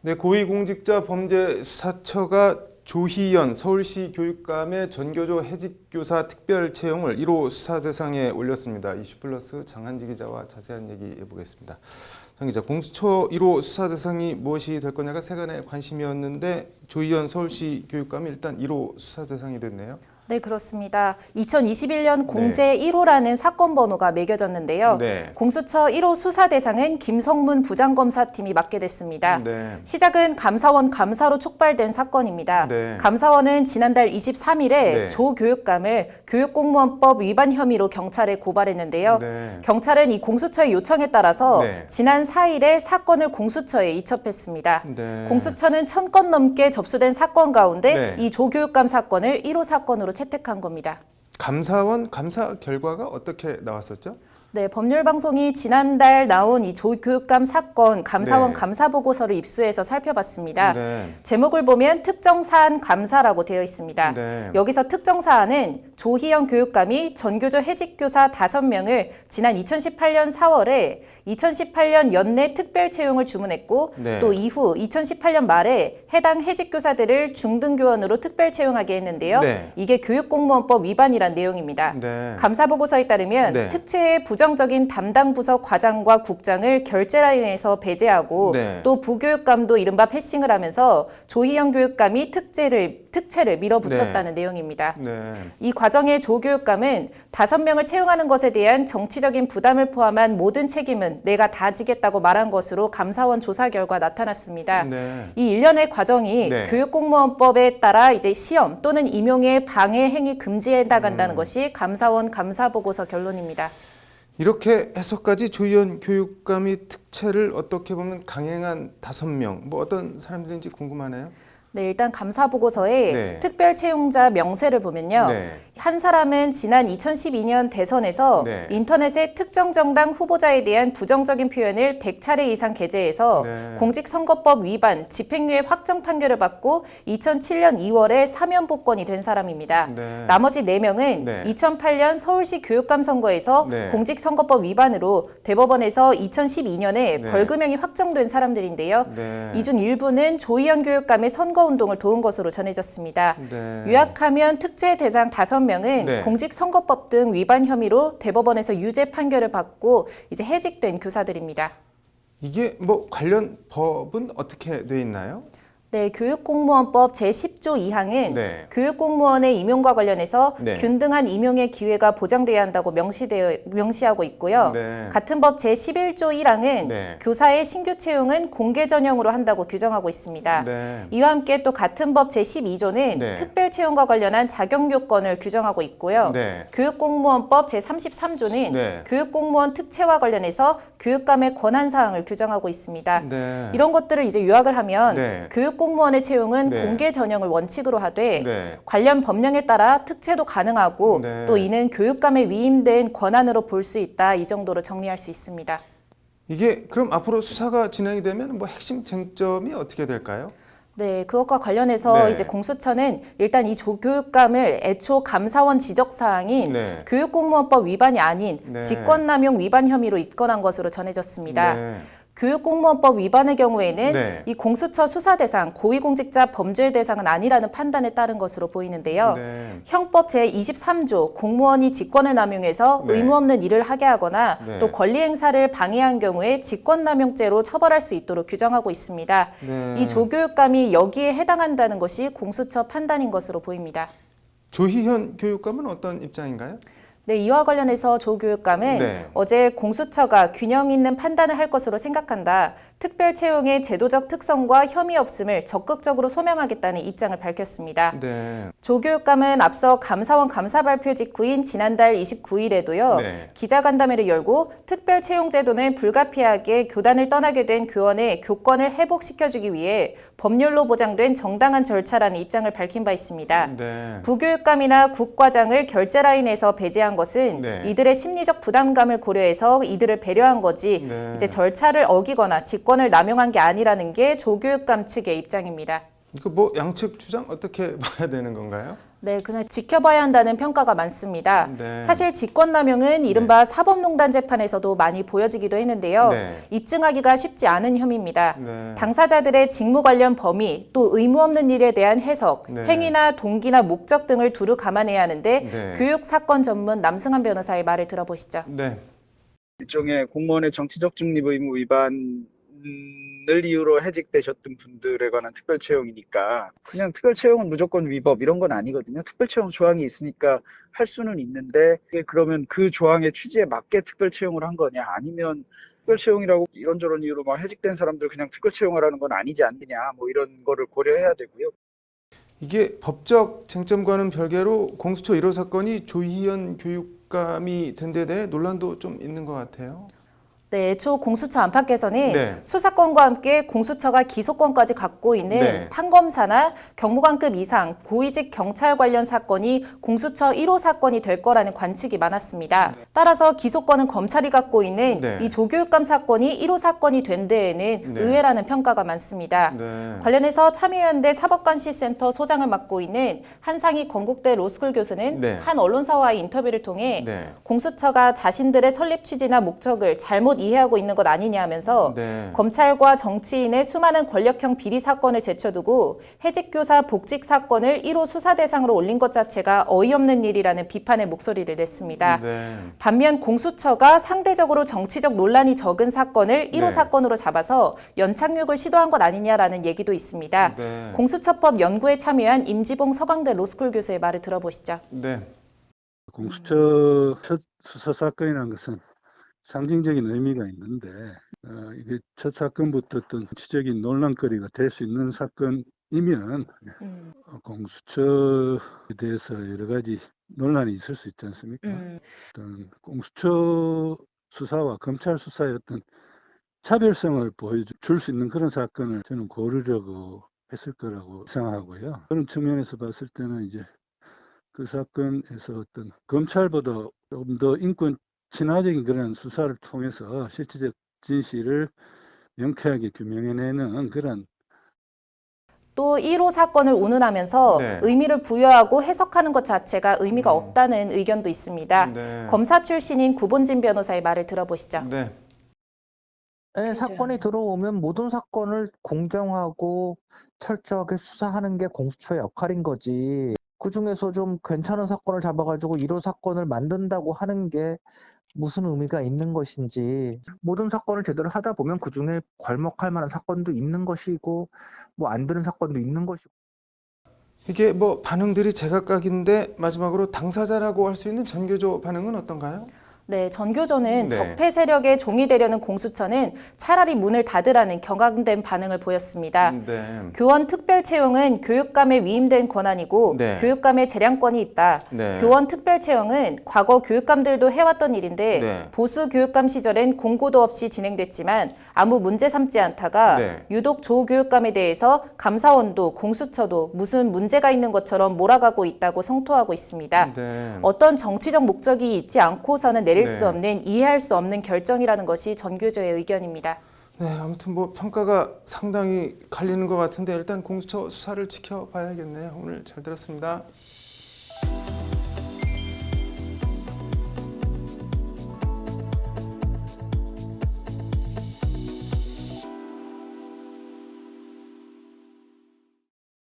네, 고위공직자범죄수사처가 조희연 서울시 교육감의 전교조 해직교사 특별 채용을 1호 수사 대상에 올렸습니다. 이슈플러스 장한지 기자와 자세한 얘기 해보겠습니다. 장 기자, 공수처 1호 수사 대상이 무엇이 될 거냐가 세간의 관심이었는데 조희연 서울시 교육감이 일단 1호 수사 대상이 됐네요. 네, 그렇습니다. 2021년 공제 1호라는 사건 번호가 매겨졌는데요. 네. 공수처 1호 수사 대상은 김성문 부장검사팀이 맡게 됐습니다. 네. 시작은 감사원 감사로 촉발된 사건입니다. 네. 감사원은 지난달 23일에 네. 조 교육감을 교육공무원법 위반 혐의로 경찰에 고발했는데요. 네. 경찰은 이 공수처의 요청에 따라서 네. 지난 4일에 사건을 공수처에 이첩했습니다. 네. 공수처는 1000건 넘게 접수된 사건 가운데 네. 이 조 교육감 사건을 1호 사건으로 채택한 겁니다. 감사원 감사 결과가 어떻게 나왔었죠? 네, 법률방송이 지난달 나온 이 조 교육감 사건 감사원 네. 감사보고서를 입수해서 살펴봤습니다. 네. 제목을 보면 특정 사안 감사라고 되어 있습니다. 네. 여기서 특정 사안은 조희연 교육감이 전교조 해직교사 5명을 지난 2018년 4월에 2018년 연내 특별 채용을 주문했고 네. 또 이후 2018년 말에 해당 해직교사들을 중등교원으로 특별 채용하게 했는데요. 네. 이게 교육공무원법 위반이란 내용입니다. 네. 감사보고서에 따르면 네. 특채의 부정적인 담당 부서 과장과 국장을 결제 라인에서 배제하고 네. 또 부교육감도 이른바 패싱을 하면서 조희연 교육감이 특채를 밀어붙였다는 내용입니다. 네. 이 과정에 조 교육감은 5명을 채용하는 것에 대한 정치적인 부담을 포함한 모든 책임은 내가 다 지겠다고 말한 것으로 감사원 조사 결과 나타났습니다. 네. 이 일련의 과정이 네. 교육공무원법에 따라 이제 시험 또는 임용의 방해 행위 금지에 해당한다는 것이 감사원 감사보고서 결론입니다. 이렇게 해서까지 조희연 교육감이 특채를 어떻게 보면 강행한 5명, 뭐 어떤 사람들인지 궁금하네요. 네, 일단 감사보고서에 네. 특별 채용자 명세를 보면요. 네. 한 사람은 지난 2012년 대선에서 네. 인터넷에 특정 정당 후보자에 대한 부정적인 표현을 100차례 이상 게재해서 네. 공직선거법 위반, 집행유예 확정 판결을 받고 2007년 2월에 사면 복권이 된 사람입니다. 네. 나머지 4명은 네. 2008년 서울시 교육감 선거에서 네. 공직선거법 위반으로 대법원에서 2012년에 네. 벌금형이 확정된 사람들인데요. 네. 이 중 일부는 조희연 교육감의 선거운동을 도운 것으로 전해졌습니다. 네. 요약하면 특채 대상 5명은 네. 공직선거법 등 위반 혐의로 대법원에서 유죄 판결을 받고 이제 해직된 교사들입니다. 이게 뭐 관련 법은 어떻게 돼 있나요? 네, 교육공무원법 제10조 2항은 네. 교육공무원의 임용과 관련해서 네. 균등한 임용의 기회가 보장돼야 한다고 명시하고 있고요. 네. 같은 법 제11조 1항은 네. 교사의 신규 채용은 공개 전형으로 한다고 규정하고 있습니다. 네. 이와 함께 또 같은 법 제12조는 네. 특별 채용과 관련한 자격 요건을 규정하고 있고요. 네. 교육공무원법 제33조는 네. 교육공무원 특채와 관련해서 교육감의 권한 사항을 규정하고 있습니다. 네. 이런 것들을 이제 요약을 하면 네. 교육공무원의 채용은 네. 공개 전형을 원칙으로 하되 네. 관련 법령에 따라 특채도 가능하고 네. 또 이는 교육감에 위임된 권한으로 볼 수 있다. 이 정도로 정리할 수 있습니다. 이게 그럼 앞으로 수사가 진행이 되면 뭐 핵심 쟁점이 어떻게 될까요? 네, 그것과 관련해서 네. 이제 공수처는 일단 이 조교육감을 애초 감사원 지적 사항인 네. 교육공무원법 위반이 아닌 네. 직권남용 위반 혐의로 입건한 것으로 전해졌습니다. 네. 교육공무원법 위반의 경우에는 네. 이 공수처 수사 대상, 고위공직자 범죄 대상은 아니라는 판단에 따른 것으로 보이는데요. 네. 형법 제23조 공무원이 직권을 남용해서 네. 의무 없는 일을 하게 하거나 네. 또 권리 행사를 방해한 경우에 직권남용죄로 처벌할 수 있도록 규정하고 있습니다. 네. 이 조교육감이 여기에 해당한다는 것이 공수처 판단인 것으로 보입니다. 조희연 교육감은 어떤 입장인가요? 네, 이와 관련해서 조 교육감은 네. 어제 공수처가 균형 있는 판단을 할 것으로 생각한다. 특별 채용의 제도적 특성과 혐의 없음을 적극적으로 소명하겠다는 입장을 밝혔습니다. 네. 조 교육감은 앞서 감사원 감사 발표 직후인 지난달 29일에도요. 네. 기자간담회를 열고 특별 채용 제도는 불가피하게 교단을 떠나게 된 교원의 교권을 회복시켜주기 위해 법률로 보장된 정당한 절차라는 입장을 밝힌 바 있습니다. 네. 부교육감이나 국과장을 결제 라인에서 배제한 것은 네. 이들의 심리적 부담감을 고려해서 이들을 배려한 거지 네. 이제 절차를 어기거나 직권을 남용한 게 아니라는 게 조교육감 측의 입장입니다. 이거 뭐 양측 주장 어떻게 봐야 되는 건가요? 네, 그냥 지켜봐야 한다는 평가가 많습니다. 네. 사실 직권남용은 이른바 사법농단 재판에서도 많이 보여지기도 했는데요. 네. 입증하기가 쉽지 않은 혐의입니다. 네. 당사자들의 직무 관련 범위, 또 의무 없는 일에 대한 해석, 네. 행위나 동기나 목적 등을 두루 감안해야 하는데 네. 교육사건 전문 남승환 변호사의 말을 들어보시죠. 네. 일종의 공무원의 정치적 중립 의무 위반을 이유로 해직되셨던 분들에 관한 특별 채용이니까 그냥 특별 채용은 무조건 위법 이런 건 아니거든요. 특별 채용 조항이 있으니까 할 수는 있는데 그러면 그 조항의 취지에 맞게 특별 채용을 한 거냐 아니면 특별 채용이라고 이런저런 이유로 막 해직된 사람들 그냥 특별 채용하라는 건 아니지 않느냐 뭐 이런 거를 고려해야 되고요. 이게 법적 쟁점과는 별개로 공수처 1호 사건이 조희연 교육감이 된 데 대해 논란도 좀 있는 것 같아요. 네, 애초 공수처 안팎에서는 네. 수사권과 함께 공수처가 기소권까지 갖고 있는 네. 판검사나 경무관급 이상 고위직 경찰 관련 사건이 공수처 1호 사건이 될 거라는 관측이 많았습니다. 따라서 기소권은 검찰이 갖고 있는 네. 이 조교육감 사건이 1호 사건이 된 데에는 네. 의외라는 평가가 많습니다. 네. 관련해서 참여연대 사법관시센터 소장을 맡고 있는 한상희 건국대 로스쿨 교수는 네. 한 언론사와의 인터뷰를 통해 네. 공수처가 자신들의 설립 취지나 목적을 잘못 이해하고 있는 것 아니냐 하면서 네. 검찰과 정치인의 수많은 권력형 비리 사건을 제쳐두고 해직교사 복직 사건을 1호 수사 대상으로 올린 것 자체가 어이없는 일이라는 비판의 목소리를 냈습니다. 네. 반면 공수처가 상대적으로 정치적 논란이 적은 사건을 1호 네. 사건으로 잡아서 연착륙을 시도한 것 아니냐라는 얘기도 있습니다. 네. 공수처법 연구에 참여한 임지봉 서강대 로스쿨 교수의 말을 들어보시죠. 네. 공수처 첫 수사 사건이라는 것은 상징적인 의미가 있는데 이게 첫 사건부터 어떤 정치적인 논란거리가 될 수 있는 사건이면 공수처에 대해서 여러 가지 논란이 있을 수 있지 않습니까? 어떤 공수처 수사와 검찰 수사의 어떤 차별성을 보여줄 수 있는 그런 사건을 저는 고르려고 했을 거라고 생각하고요. 그런 측면에서 봤을 때는 이제 그 사건에서 어떤 검찰보다 조금 더 인권 친화적인 그런 수사를 통해서 실질적 진실을 명쾌하게 규명해내는 그런 또 1호 사건을 운운하면서 네. 의미를 부여하고 해석하는 것 자체가 의미가 없다는 의견도 있습니다. 네. 검사 출신인 구본진 변호사의 말을 들어보시죠. 네. 네, 사건이 들어오면 모든 사건을 공정하고 철저하게 수사하는 게 공수처의 역할인 거지. 그중에서 좀 괜찮은 사건을 잡아가지고 1호 사건을 만든다고 하는 게 무슨 의미가 있는 것인지. 모든 사건을 제대로 하다 보면 그중에 괄목할 만한 사건도 있는 것이고 뭐 안 되는 사건도 있는 것이고. 이게 뭐 반응들이 제각각인데 마지막으로 당사자라고 할 수 있는 전교조 반응은 어떤가요? 네, 전교조는 네. 적폐 세력에 종이 되려는 공수처는 차라리 문을 닫으라는 경각된 반응을 보였습니다. 네. 교원 특별 채용은 교육감에 위임된 권한이고 네. 교육감의 재량권이 있다. 네. 교원 특별 채용은 과거 교육감들도 해왔던 일인데 네. 보수 교육감 시절엔 공고도 없이 진행됐지만 아무 문제 삼지 않다가 네. 유독 조 교육감에 대해서 감사원도 공수처도 무슨 문제가 있는 것처럼 몰아가고 있다고 성토하고 있습니다. 네. 어떤 정치적 목적이 있지 않고서는 내릴 네. 수 없는, 이해할 수 없는 결정이라는 것이 전교조의 의견입니다. 네, 아무튼 뭐 평가가 상당히 갈리는 것 같은데 일단 공수처 수사를 지켜봐야겠네요. 오늘 잘 들었습니다.